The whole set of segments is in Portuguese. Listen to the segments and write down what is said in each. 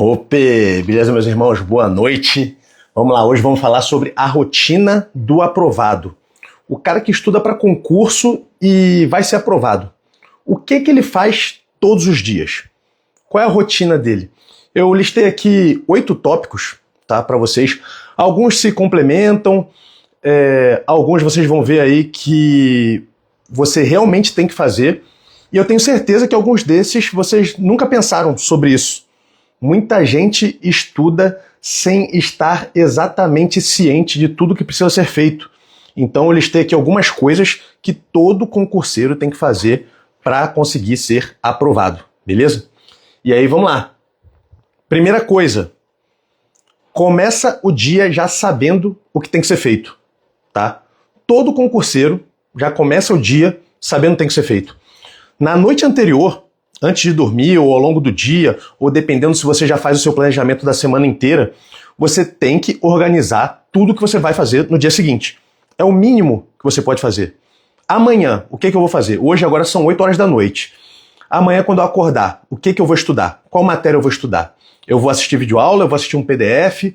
Ope, beleza, meus irmãos? Boa noite. Vamos lá, hoje vamos falar sobre a rotina do aprovado. O cara que estuda para concurso e vai ser aprovado. O que ele faz todos os dias? Qual é a rotina dele? Eu listei aqui 8 tópicos, tá, para vocês. Alguns se complementam, alguns vocês vão ver aí que você realmente tem que fazer. E eu tenho certeza que alguns desses vocês nunca pensaram sobre isso. Muita gente estuda sem estar exatamente ciente de tudo que precisa ser feito. Então eu listei aqui algumas coisas que todo concurseiro tem que fazer para conseguir ser aprovado, beleza? E aí vamos lá. Primeira coisa, começa o dia já sabendo o que tem que ser feito, tá? Todo concurseiro já começa o dia sabendo o que tem que ser feito. Na noite anterior, antes de dormir ou ao longo do dia, ou dependendo se você já faz o seu planejamento da semana inteira, você tem que organizar tudo que você vai fazer no dia seguinte. É o mínimo que você pode fazer. Amanhã, o que eu vou fazer? Hoje agora são 8 horas da noite. Amanhã, quando eu acordar, o que eu vou estudar? Qual matéria eu vou estudar? Eu vou assistir videoaula, eu vou assistir um PDF.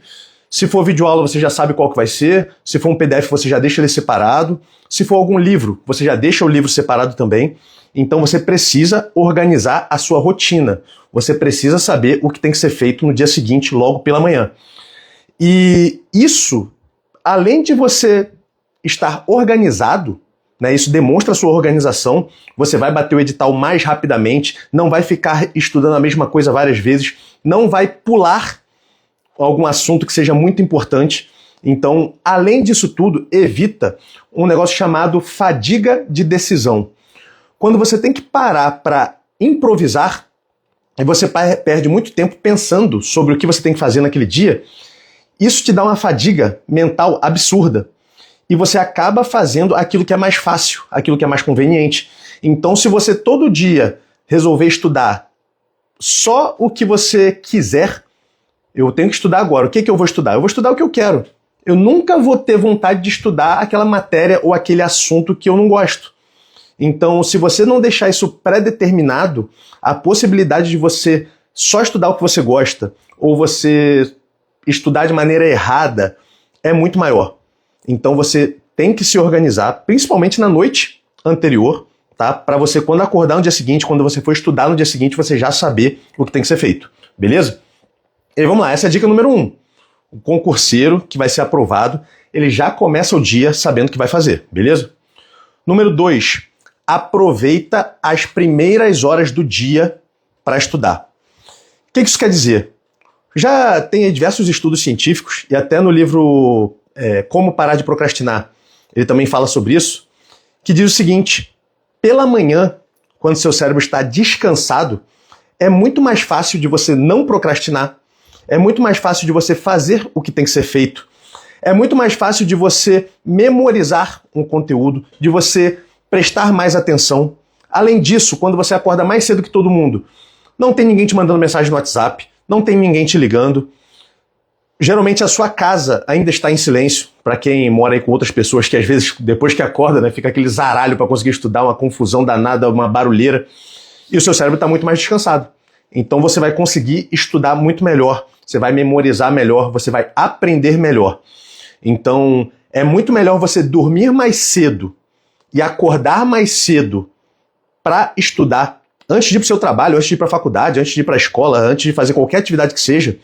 Se for videoaula, você já sabe qual que vai ser. Se for um PDF, você já deixa ele separado. Se for algum livro, você já deixa o livro separado também. Então você precisa organizar a sua rotina. Você precisa saber o que tem que ser feito no dia seguinte, logo pela manhã. E isso, além de você estar organizado, né, isso demonstra a sua organização, você vai bater o edital mais rapidamente, não vai ficar estudando a mesma coisa várias vezes, não vai pular algum assunto que seja muito importante. Então, além disso tudo, evita um negócio chamado fadiga de decisão. Quando você tem que parar para improvisar, e você perde muito tempo pensando sobre o que você tem que fazer naquele dia, isso te dá uma fadiga mental absurda. E você acaba fazendo aquilo que é mais fácil, aquilo que é mais conveniente. Então, se você todo dia resolver estudar só o que você quiser, eu tenho que estudar agora. O que eu vou estudar? Eu vou estudar o que eu quero. Eu nunca vou ter vontade de estudar aquela matéria ou aquele assunto que eu não gosto. Então, se você não deixar isso pré-determinado, a possibilidade de você só estudar o que você gosta ou você estudar de maneira errada é muito maior. Então, você tem que se organizar, principalmente na noite anterior, tá? Para você, quando acordar no dia seguinte, quando você for estudar no dia seguinte, você já saber o que tem que ser feito. Beleza? E vamos lá, essa é a dica número 1. O concurseiro que vai ser aprovado, ele já começa o dia sabendo o que vai fazer. Beleza? Número 2. Aproveita as primeiras horas do dia para estudar. O que isso quer dizer? Já tem diversos estudos científicos, e até no livro Como Parar de Procrastinar, ele também fala sobre isso, que diz o seguinte: pela manhã, quando seu cérebro está descansado, é muito mais fácil de você não procrastinar, é muito mais fácil de você fazer o que tem que ser feito, é muito mais fácil de você memorizar um conteúdo, de você prestar mais atenção. Além disso, quando você acorda mais cedo que todo mundo, não tem ninguém te mandando mensagem no WhatsApp, não tem ninguém te ligando. Geralmente a sua casa ainda está em silêncio, para quem mora aí com outras pessoas que às vezes, depois que acorda, né, fica aquele zaralho para conseguir estudar, uma confusão danada, uma barulheira, e o seu cérebro está muito mais descansado. Então você vai conseguir estudar muito melhor, você vai memorizar melhor, você vai aprender melhor. Então é muito melhor você dormir mais cedo e acordar mais cedo para estudar, antes de ir para o seu trabalho, antes de ir para a faculdade, antes de ir para a escola, antes de fazer qualquer atividade que seja,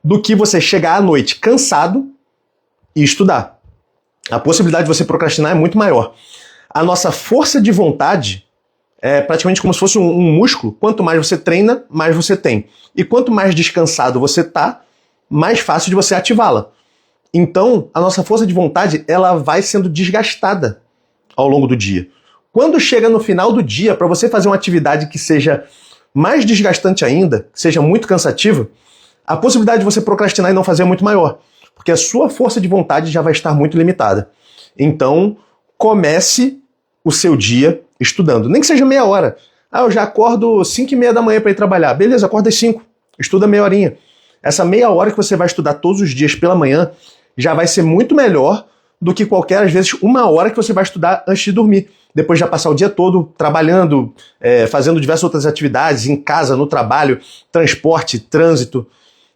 do que você chegar à noite cansado e estudar. A possibilidade de você procrastinar é muito maior. A nossa força de vontade é praticamente como se fosse um músculo. Quanto mais você treina, mais você tem. E quanto mais descansado você está, mais fácil de você ativá-la. Então, a nossa força de vontade, ela vai sendo desgastada ao longo do dia. Quando chega no final do dia, para você fazer uma atividade que seja mais desgastante ainda, que seja muito cansativa, a possibilidade de você procrastinar e não fazer é muito maior, porque a sua força de vontade já vai estar muito limitada. Então, comece o seu dia estudando, nem que seja meia hora. Eu já acordo 5h30 da manhã para ir trabalhar. Beleza, acorda às 5, estuda meia horinha. Essa meia hora que você vai estudar todos os dias pela manhã já vai ser muito melhor do que qualquer, às vezes, 1 hora que você vai estudar antes de dormir. Depois de já passar o dia todo trabalhando, fazendo diversas outras atividades, em casa, no trabalho, transporte, trânsito.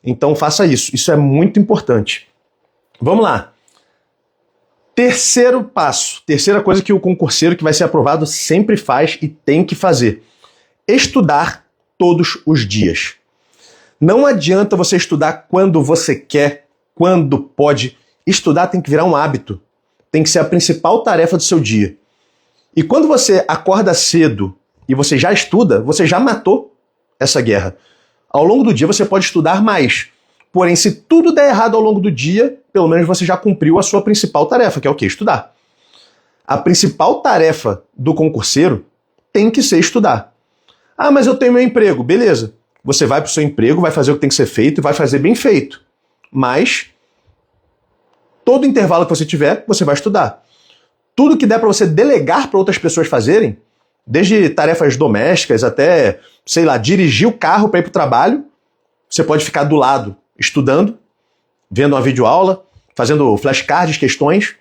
Então faça isso. Isso é muito importante. Vamos lá. Terceiro passo. Terceira coisa que o concurseiro que vai ser aprovado sempre faz e tem que fazer. Estudar todos os dias. Não adianta você estudar quando você quer, quando pode. Estudar tem que virar um hábito. Tem que ser a principal tarefa do seu dia. E quando você acorda cedo e você já estuda, você já matou essa guerra. Ao longo do dia você pode estudar mais. Porém, se tudo der errado ao longo do dia, pelo menos você já cumpriu a sua principal tarefa, que é o quê? Estudar. A principal tarefa do concurseiro tem que ser estudar. Ah, mas eu tenho meu emprego. Beleza. Você vai para o seu emprego, vai fazer o que tem que ser feito e vai fazer bem feito. Mas todo intervalo que você tiver, você vai estudar. Tudo que der para você delegar para outras pessoas fazerem, desde tarefas domésticas até, sei lá, dirigir o carro para ir para o trabalho, você pode ficar do lado estudando, vendo uma videoaula, fazendo flashcards, questões.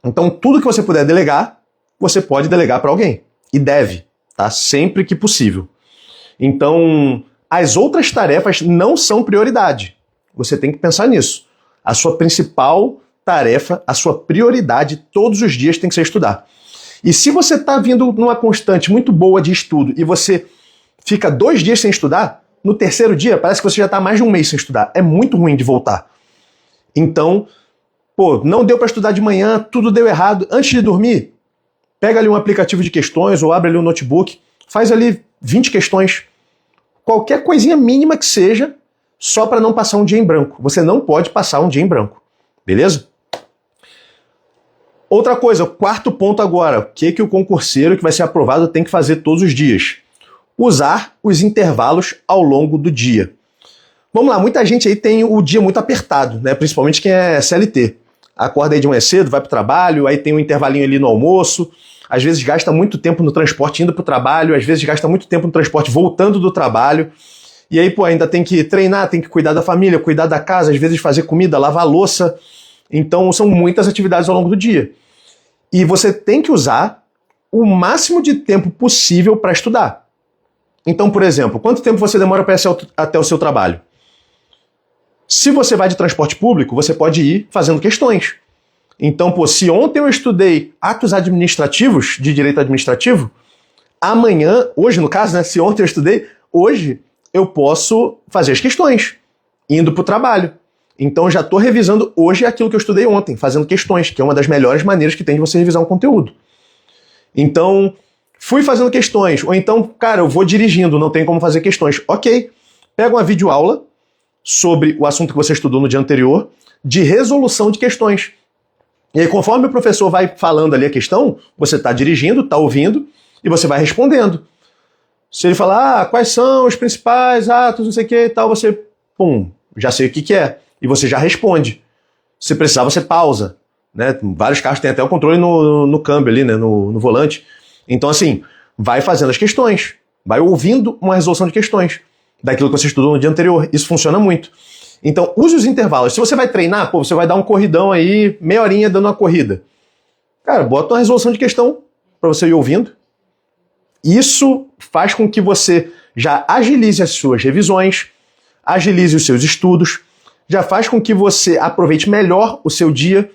Então, tudo que você puder delegar, você pode delegar para alguém. E deve, tá? Sempre que possível. Então, as outras tarefas não são prioridade. Você tem que pensar nisso. A sua principal tarefa, a sua prioridade todos os dias tem que ser estudar. E se você está vindo numa constante muito boa de estudo e você fica 2 dias sem estudar, no terceiro dia parece que você já está mais de um mês sem estudar. É muito ruim de voltar. Então, não deu para estudar de manhã, tudo deu errado. Antes de dormir, pega ali um aplicativo de questões ou abre ali um notebook, faz ali 20 questões. Qualquer coisinha mínima que seja, só para não passar um dia em branco. Você não pode passar um dia em branco. Beleza? Outra coisa, o quarto ponto agora. O que o concurseiro que vai ser aprovado tem que fazer todos os dias? Usar os intervalos ao longo do dia. Vamos lá, muita gente aí tem o dia muito apertado, né? Principalmente quem é CLT. Acorda aí de manhã cedo, vai para o trabalho, aí tem um intervalinho ali no almoço, às vezes gasta muito tempo no transporte indo para o trabalho, às vezes gasta muito tempo no transporte voltando do trabalho, e aí ainda tem que treinar, tem que cuidar da família, cuidar da casa, às vezes fazer comida, lavar louça. Então são muitas atividades ao longo do dia. E você tem que usar o máximo de tempo possível para estudar. Então, por exemplo, quanto tempo você demora para ir até o seu trabalho? Se você vai de transporte público, você pode ir fazendo questões. Então, se ontem eu estudei atos administrativos, de direito administrativo, amanhã, hoje no caso, né, se ontem eu estudei, hoje eu posso fazer as questões, indo para o trabalho. Então, já estou revisando hoje aquilo que eu estudei ontem, fazendo questões, que é uma das melhores maneiras que tem de você revisar um conteúdo. Então, fui fazendo questões, ou então, cara, eu vou dirigindo, não tem como fazer questões. Ok, pega uma videoaula sobre o assunto que você estudou no dia anterior, de resolução de questões. E aí, conforme o professor vai falando ali a questão, você está dirigindo, está ouvindo, e você vai respondendo. Se ele falar, quais são os principais atos, não sei o que e tal, você, já sei o que é. E você já responde. Se precisar, você pausa. Né? Vários carros têm até o controle no câmbio ali, né? no volante. Então, assim, vai fazendo as questões. Vai ouvindo uma resolução de questões daquilo que você estudou no dia anterior. Isso funciona muito. Então, use os intervalos. Se você vai treinar, você vai dar um corridão aí, meia horinha dando uma corrida. Cara, bota uma resolução de questão para você ir ouvindo. Isso faz com que você já agilize as suas revisões, agilize os seus estudos, já faz com que você aproveite melhor o seu dia.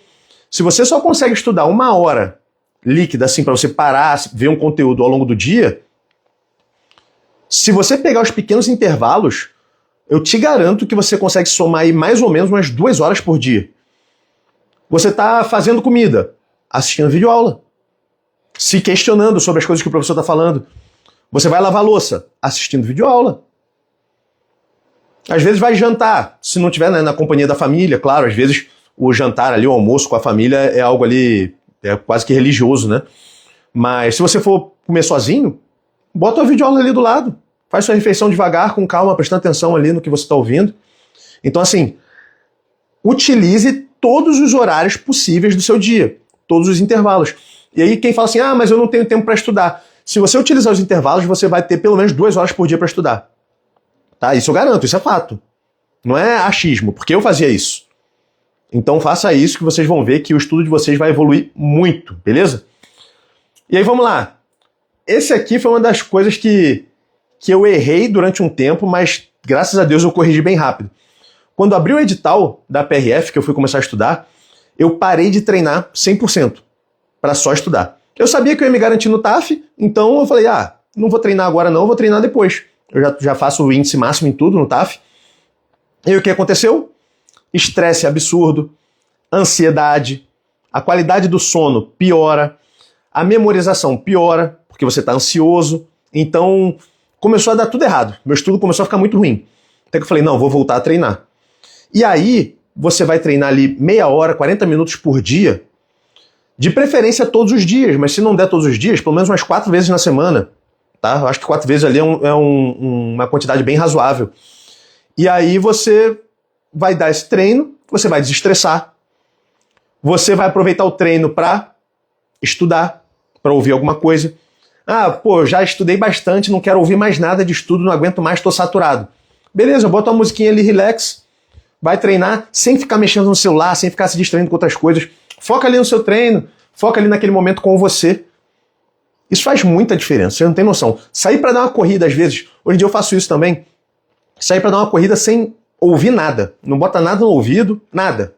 Se você só consegue estudar 1 hora líquida, assim, para você parar, ver um conteúdo ao longo do dia, se você pegar os pequenos intervalos, eu te garanto que você consegue somar aí mais ou menos umas 2 horas por dia. Você está fazendo comida, assistindo videoaula, se questionando sobre as coisas que o professor está falando. Você vai lavar louça, assistindo videoaula. Às vezes vai jantar, se não tiver, né, na companhia da família, claro, às vezes o jantar ali, o almoço com a família é algo ali, é quase que religioso, né? Mas se você for comer sozinho, bota a videoaula ali do lado, faz sua refeição devagar, com calma, prestando atenção ali no que você está ouvindo. Então, assim, utilize todos os horários possíveis do seu dia, todos os intervalos. E aí quem fala assim, mas eu não tenho tempo para estudar. Se você utilizar os intervalos, você vai ter pelo menos 2 horas por dia para estudar. Tá? Isso eu garanto, isso é fato. Não é achismo, porque eu fazia isso. Então faça isso que vocês vão ver que o estudo de vocês vai evoluir muito, beleza? E aí vamos lá. Esse aqui foi uma das coisas que eu errei durante um tempo, mas graças a Deus eu corrigi bem rápido. Quando abriu o edital da PRF, que eu fui começar a estudar, eu parei de treinar 100% para só estudar. Eu sabia que eu ia me garantir no TAF, então eu falei, não vou treinar agora não, vou treinar depois. Eu já faço o índice máximo em tudo no TAF. E o que aconteceu? Estresse absurdo, ansiedade, a qualidade do sono piora, a memorização piora, porque você está ansioso. Então, começou a dar tudo errado. Meu estudo começou a ficar muito ruim. Até que eu falei, não, vou voltar a treinar. E aí, você vai treinar ali meia hora, 40 minutos por dia, de preferência todos os dias, mas se não der todos os dias, pelo menos umas 4 vezes na semana, tá? Eu acho que 4 vezes ali é uma quantidade bem razoável. E aí você vai dar esse treino, você vai desestressar, você vai aproveitar o treino para estudar, para ouvir alguma coisa. Já estudei bastante, não quero ouvir mais nada de estudo, não aguento mais, estou saturado. Beleza, bota uma musiquinha ali, relax, vai treinar sem ficar mexendo no celular, sem ficar se distraindo com outras coisas. Foca ali no seu treino, foca ali naquele momento com você. Isso faz muita diferença, você não tem noção. Sair para dar uma corrida às vezes, hoje em dia eu faço isso também, sair para dar uma corrida sem ouvir nada, não bota nada no ouvido, nada.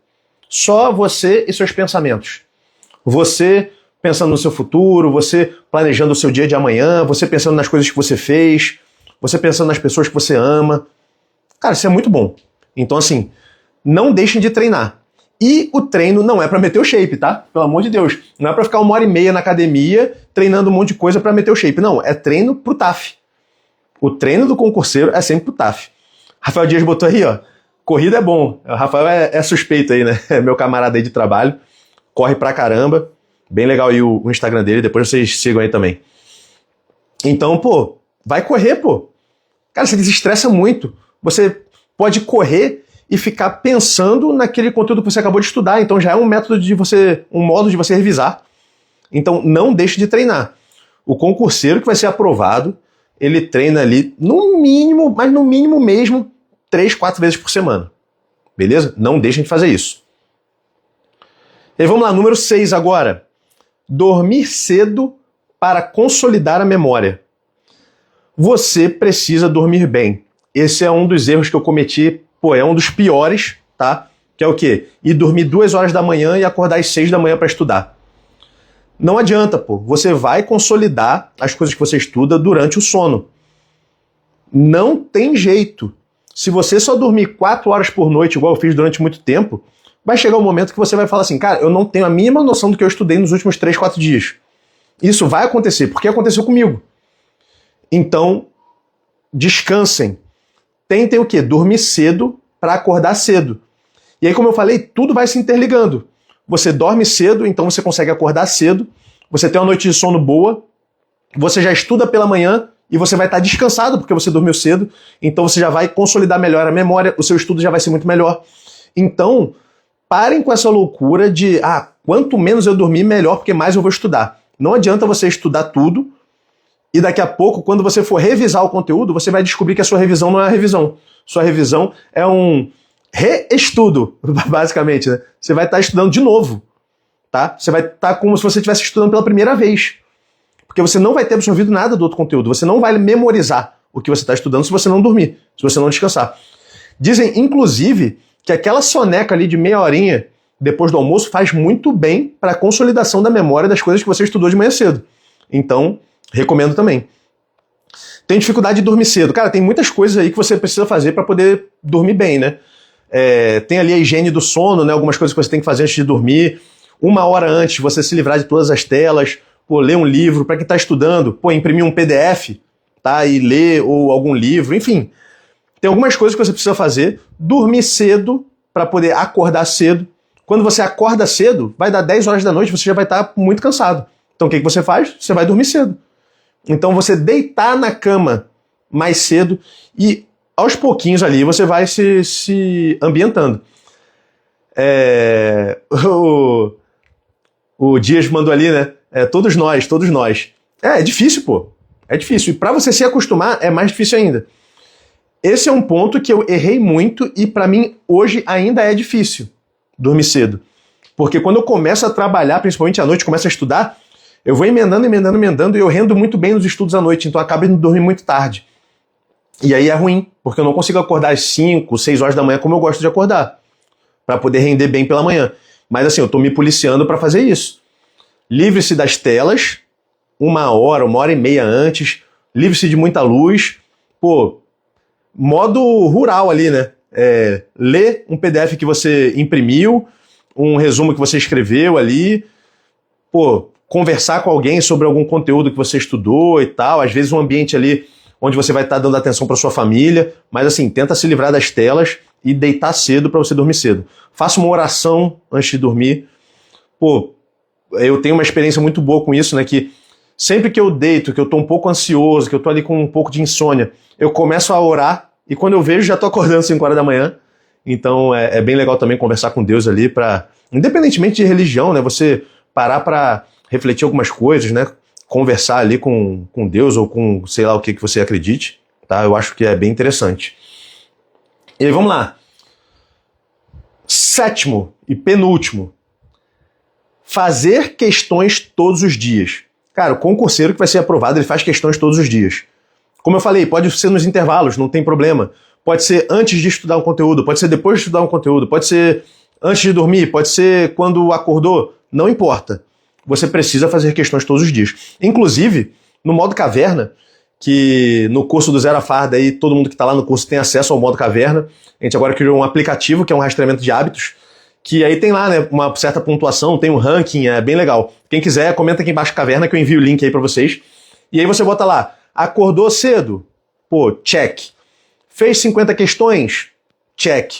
Só você e seus pensamentos. Você pensando no seu futuro, você planejando o seu dia de amanhã, você pensando nas coisas que você fez, você pensando nas pessoas que você ama. Cara, isso é muito bom. Então assim, não deixem de treinar. E o treino não é pra meter o shape, tá? Pelo amor de Deus. Não é pra ficar 1h30 na academia treinando um monte de coisa pra meter o shape. Não, é treino pro TAF. O treino do concurseiro é sempre pro TAF. Rafael Dias botou aí, ó. Corrida é bom. O Rafael é suspeito aí, né? É meu camarada aí de trabalho. Corre pra caramba. Bem legal aí o Instagram dele. Depois vocês sigam aí também. Então, vai correr, Cara, você desestressa muito. Você pode correr e ficar pensando naquele conteúdo que você acabou de estudar. Então já é um modo de você revisar. Então não deixe de treinar. O concurseiro que vai ser aprovado, ele treina ali no mínimo, mas no mínimo mesmo, 3, 4 vezes por semana. Beleza? Não deixem de fazer isso. E aí, vamos lá, número 6 agora. Dormir cedo para consolidar a memória. Você precisa dormir bem. Esse é um dos erros que eu cometi, é um dos piores, tá? Que é o quê? Ir dormir 2 horas da manhã e acordar às 6 da manhã para estudar. Não adianta, você vai consolidar as coisas que você estuda durante o sono. Não tem jeito. Se você só dormir 4 horas por noite, igual eu fiz durante muito tempo, vai chegar um momento que você vai falar assim, cara, eu não tenho a mínima noção do que eu estudei nos últimos 3, 4 dias. Isso vai acontecer, porque aconteceu comigo. Então, descansem. Tentem o quê? Dormir cedo para acordar cedo. E aí, como eu falei, tudo vai se interligando. Você dorme cedo, então você consegue acordar cedo. Você tem uma noite de sono boa. Você já estuda pela manhã e você vai estar descansado porque você dormiu cedo. Então você já vai consolidar melhor a memória. O seu estudo já vai ser muito melhor. Então, parem com essa loucura de quanto menos eu dormir, melhor, porque mais eu vou estudar. Não adianta você estudar tudo e daqui a pouco, quando você for revisar o conteúdo, você vai descobrir que a sua revisão não é a revisão. Sua revisão é um reestudo, basicamente, né? Você vai estar estudando de novo, tá? Você vai estar como se você estivesse estudando pela primeira vez. Porque você não vai ter absorvido nada do outro conteúdo. Você não vai memorizar o que você está estudando se você não dormir, se você não descansar. Dizem, inclusive, que aquela soneca ali de meia horinha depois do almoço faz muito bem para a consolidação da memória das coisas que você estudou de manhã cedo. Então, recomendo também. Tem dificuldade de dormir cedo. Cara, tem muitas coisas aí que você precisa fazer para poder dormir bem, né? Tem ali a higiene do sono, né? Algumas coisas que você tem que fazer antes de dormir. 1 hora antes, você se livrar de todas as telas. Ler um livro. Para quem está estudando, imprimir um PDF, tá? E ler, ou algum livro, enfim. Tem algumas coisas que você precisa fazer. Dormir cedo para poder acordar cedo. Quando você acorda cedo, vai dar 10 horas da noite, você já vai estar muito cansado. Então o que você faz? Você vai dormir cedo. Então você deitar na cama mais cedo e aos pouquinhos ali você vai se ambientando. O Dias mandou ali, né? Todos nós. É difícil, É difícil. E para você se acostumar, é mais difícil ainda. Esse é um ponto que eu errei muito e para mim hoje ainda é difícil dormir cedo. Porque quando eu começo a trabalhar, principalmente à noite, começo a estudar, eu vou emendando e eu rendo muito bem nos estudos à noite, então eu acabo indo dormir muito tarde. E aí é ruim, porque eu não consigo acordar às 5, 6 horas da manhã como eu gosto de acordar, para poder render bem pela manhã. Mas assim, eu tô me policiando para fazer isso. Livre-se das telas, 1 hora e meia antes, livre-se de muita luz. Pô, modo rural ali, né? Lê um PDF que você imprimiu, um resumo que você escreveu ali, pô, conversar com alguém sobre algum conteúdo que você estudou e tal, às vezes um ambiente ali onde você vai estar dando atenção para sua família, mas assim, tenta se livrar das telas e deitar cedo para você dormir cedo. Faça uma oração antes de dormir. Pô, eu tenho uma experiência muito boa com isso, né, que sempre que eu deito, que eu tô um pouco ansioso, que eu tô ali com um pouco de insônia, eu começo a orar e quando eu vejo já tô acordando 5 horas da manhã. Então é bem legal também conversar com Deus ali para, independentemente de religião, né, você parar para refletir algumas coisas, né, conversar ali com Deus ou com sei lá o que você acredite, tá? Eu acho que é bem interessante. E aí, vamos lá. 7º e penúltimo. Fazer questões todos os dias. Cara, o concurseiro que vai ser aprovado, ele faz questões todos os dias. Como eu falei, pode ser nos intervalos, não tem problema. Pode ser antes de estudar um conteúdo, pode ser depois de estudar um conteúdo, pode ser antes de dormir, pode ser quando acordou, não importa. Você precisa fazer questões todos os dias. Inclusive, no modo caverna, que no curso do Zero a Farda, aí, todo mundo que está lá no curso tem acesso ao modo caverna. A gente agora criou um aplicativo que é um rastreamento de hábitos, que aí tem lá, né, uma certa pontuação, tem um ranking, é bem legal. Quem quiser, comenta aqui embaixo caverna que eu envio o link aí para vocês. E aí você bota lá, acordou cedo? Pô, check. Fez 50 questões? Check.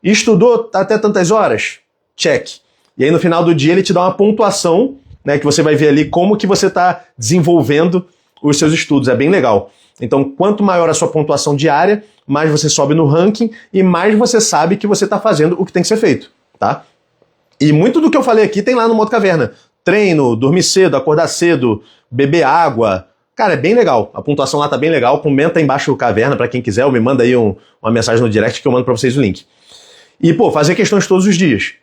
Estudou até tantas horas? Check. E aí no final do dia ele te dá uma pontuação, né, que você vai ver ali como que você está desenvolvendo os seus estudos. É bem legal. Então, quanto maior a sua pontuação diária, mais você sobe no ranking e mais você sabe que você está fazendo o que tem que ser feito, tá? E muito do que eu falei aqui tem lá no modo caverna. Treino, dormir cedo, acordar cedo, beber água. Cara, é bem legal. A pontuação lá tá bem legal. Comenta aí embaixo do caverna para quem quiser, ou me manda aí uma mensagem no direct que eu mando para vocês o link. E, pô, fazer questões todos os dias.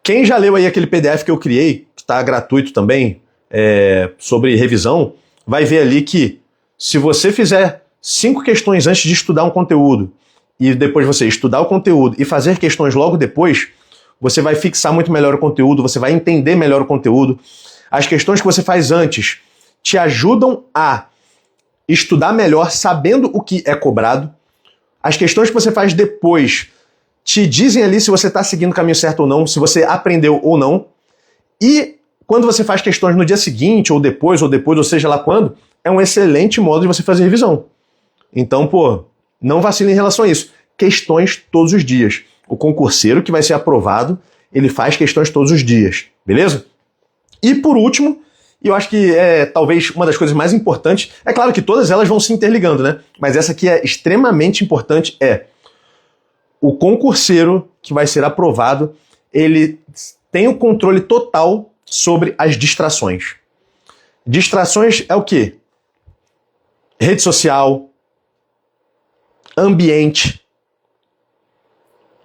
Quem já leu aí aquele PDF que eu criei, que está gratuito também, sobre revisão, vai ver ali que se você fizer 5 questões antes de estudar um conteúdo e depois você estudar o conteúdo e fazer questões logo depois, você vai fixar muito melhor o conteúdo, você vai entender melhor o conteúdo. As questões que você faz antes te ajudam a estudar melhor sabendo o que é cobrado. As questões que você faz depois te dizem ali se você está seguindo o caminho certo ou não, se você aprendeu ou não. E quando você faz questões no dia seguinte, ou depois, ou seja lá quando, é um excelente modo de você fazer revisão. Então, pô, não vacile em relação a isso. Questões todos os dias. O concurseiro que vai ser aprovado, ele faz questões todos os dias, beleza? E por último, e eu acho que é talvez uma das coisas mais importantes, é claro que todas elas vão se interligando, né? Mas essa aqui é extremamente importante, o concurseiro que vai ser aprovado, ele tem o controle total sobre as distrações. Distrações é o quê? Rede social, ambiente,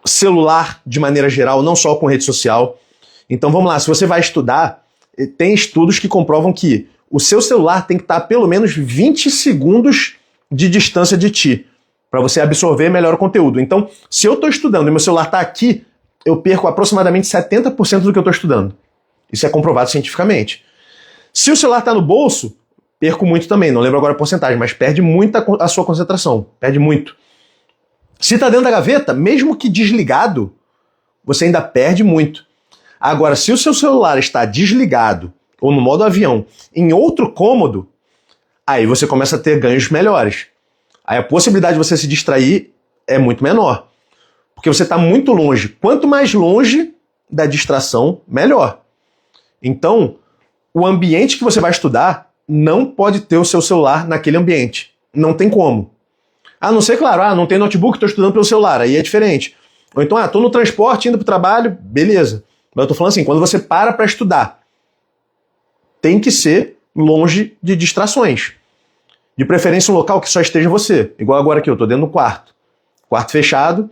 celular de maneira geral, não só com rede social. Então vamos lá, se você vai estudar, tem estudos que comprovam que o seu celular tem que estar a pelo menos 20 segundos de distância de ti, para você absorver melhor o conteúdo. Então, se eu estou estudando e meu celular está aqui, eu perco aproximadamente 70% do que eu estou estudando. Isso é comprovado cientificamente. Se o celular está no bolso, perco muito também, não lembro agora a porcentagem, mas perde muito a sua concentração, perde muito. Se está dentro da gaveta, mesmo que desligado, você ainda perde muito. Agora, se o seu celular está desligado, ou no modo avião, em outro cômodo, aí você começa a ter ganhos melhores. Aí a possibilidade de você se distrair é muito menor. Porque você está muito longe. Quanto mais longe da distração, melhor. Então, o ambiente que você vai estudar não pode ter o seu celular naquele ambiente. Não tem como. A não ser, claro, não tem notebook, estou estudando pelo celular, aí é diferente. Ou então, estou no transporte, indo para o trabalho, beleza. Mas eu estou falando assim, quando você para estudar, tem que ser longe de distrações. De preferência um local que só esteja você. Igual agora aqui, eu estou dentro do quarto. Quarto fechado,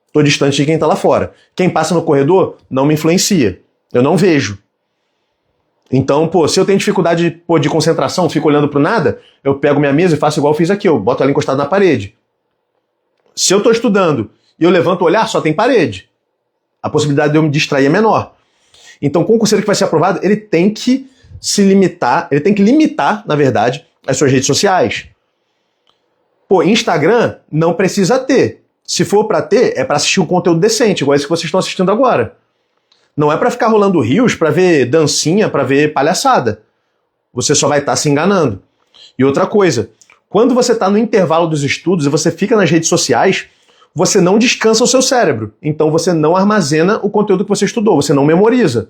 estou distante de quem está lá fora. Quem passa no corredor não me influencia. Eu não vejo. Então, pô, se eu tenho dificuldade de concentração, fico olhando pro nada, eu pego minha mesa e faço igual eu fiz aqui, eu boto ela encostada na parede. Se eu estou estudando e eu levanto o olhar, só tem parede. A possibilidade de eu me distrair é menor. Então, o concurseiro que vai ser aprovado, ele tem que se limitar, ele tem que limitar, na verdade, as suas redes sociais. Pô, Instagram não precisa ter. Se for para ter, é para assistir um conteúdo decente, igual esse que vocês estão assistindo agora. Não é para ficar rolando rios, para ver dancinha, para ver palhaçada. Você só vai estar se enganando. E outra coisa, quando você está no intervalo dos estudos e você fica nas redes sociais, você não descansa o seu cérebro. Então você não armazena o conteúdo que você estudou, você não memoriza.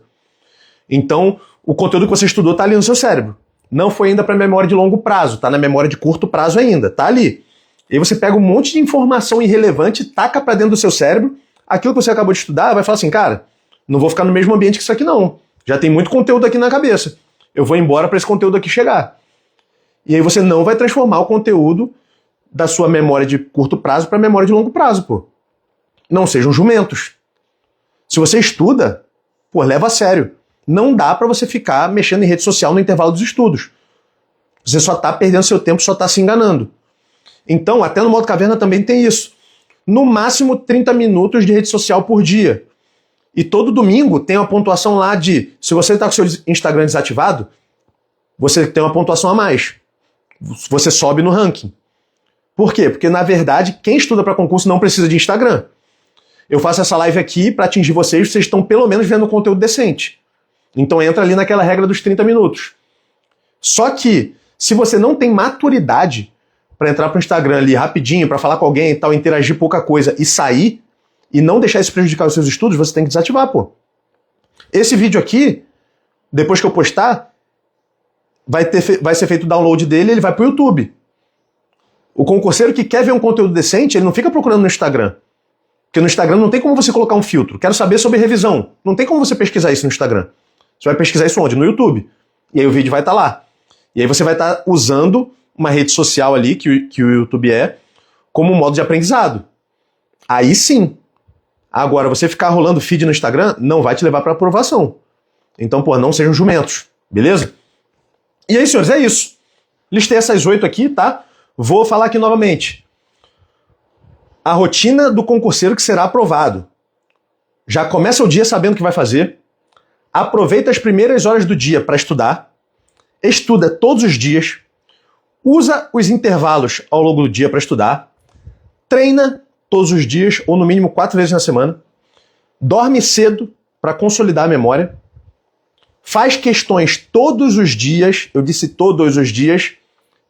Então o conteúdo que você estudou está ali no seu cérebro. Não foi ainda para memória de longo prazo, está na memória de curto prazo ainda, está ali. E aí você pega um monte de informação irrelevante, taca para dentro do seu cérebro, aquilo que você acabou de estudar, vai falar assim, cara, não vou ficar no mesmo ambiente que isso aqui não. Já tem muito conteúdo aqui na cabeça. Eu vou embora para esse conteúdo aqui chegar. E aí você não vai transformar o conteúdo da sua memória de curto prazo para memória de longo prazo, pô. Não sejam jumentos. Se você estuda, pô, leva a sério. Não dá para você ficar mexendo em rede social no intervalo dos estudos. Você só tá perdendo seu tempo, só tá se enganando. Então, até no modo caverna também tem isso. No máximo 30 minutos de rede social por dia. E todo domingo tem uma pontuação lá de, se você tá com seu Instagram desativado, você tem uma pontuação a mais. Você sobe no ranking. Por quê? Porque, na verdade, quem estuda para concurso não precisa de Instagram. Eu faço essa live aqui para atingir vocês estão pelo menos vendo um conteúdo decente. Então entra ali naquela regra dos 30 minutos. Só que, se você não tem maturidade para entrar pro Instagram ali rapidinho, para falar com alguém e tal, interagir pouca coisa e sair, e não deixar isso prejudicar os seus estudos, você tem que desativar, pô. Esse vídeo aqui, depois que eu postar, vai ser feito o download dele e ele vai pro YouTube. O concurseiro que quer ver um conteúdo decente, ele não fica procurando no Instagram. Porque no Instagram não tem como você colocar um filtro. Quero saber sobre revisão. Não tem como você pesquisar isso no Instagram. Você vai pesquisar isso onde? No YouTube. E aí o vídeo vai estar lá. E aí você vai estar usando uma rede social ali, que o YouTube é, como um modo de aprendizado. Aí sim. Agora, você ficar rolando feed no Instagram não vai te levar para aprovação. Então, pô, não sejam jumentos. Beleza? E aí, senhores, é isso. Listei essas 8 aqui, tá? Vou falar aqui novamente. A rotina do concurseiro que será aprovado. Já começa o dia sabendo o que vai fazer. Aproveita as primeiras horas do dia para estudar. Estuda todos os dias. Usa os intervalos ao longo do dia para estudar. Treina todos os dias, ou no mínimo 4 vezes na semana. Dorme cedo para consolidar a memória. Faz questões todos os dias, eu disse todos os dias,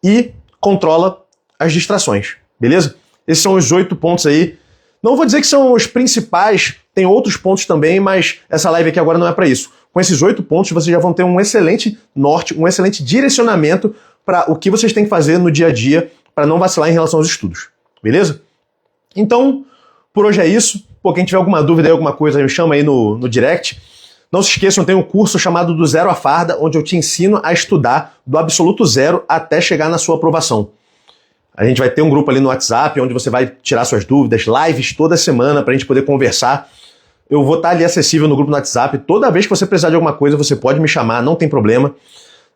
e controla as distrações, beleza? Esses são os 8 pontos aí. Não vou dizer que são os principais, tem outros pontos também, mas essa live aqui agora não é para isso. Com esses 8 pontos, vocês já vão ter um excelente norte, um excelente direcionamento para o que vocês têm que fazer no dia a dia para não vacilar em relação aos estudos, beleza? Então, por hoje é isso. Pô, quem tiver alguma dúvida aí, alguma coisa, me chama aí no direct. Não se esqueçam, tem um curso chamado Do Zero à Farda, onde eu te ensino a estudar do absoluto zero até chegar na sua aprovação. A gente vai ter um grupo ali no WhatsApp, onde você vai tirar suas dúvidas, lives toda semana pra gente poder conversar. Eu vou estar ali acessível no grupo no WhatsApp. Toda vez que você precisar de alguma coisa, você pode me chamar, não tem problema.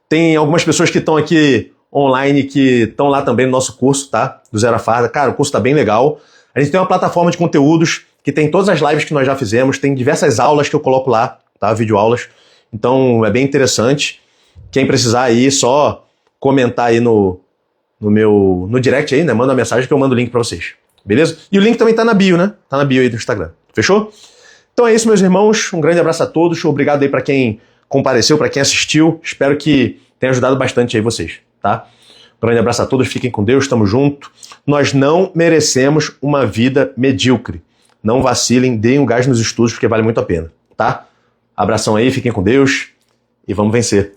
Tem algumas pessoas que estão aqui online, que estão lá também no nosso curso, tá? Do Zero à Farda. Cara, o curso tá bem legal. A gente tem uma plataforma de conteúdos que tem todas as lives que nós já fizemos, tem diversas aulas que eu coloco lá, tá? Videoaulas. Então é bem interessante. Quem precisar aí, só comentar aí no direct aí, né? Manda uma mensagem que eu mando o link pra vocês. Beleza? E o link também tá na bio, né? Tá na bio aí do Instagram. Fechou? Então é isso, meus irmãos. Um grande abraço a todos. Obrigado aí pra quem compareceu, pra quem assistiu. Espero que tenha ajudado bastante aí vocês, tá? Um grande abraço a todos. Fiquem com Deus. Tamo junto. Nós não merecemos uma vida medíocre. Não vacilem, deem um gás nos estudos, porque vale muito a pena, tá? Abração aí, fiquem com Deus e vamos vencer.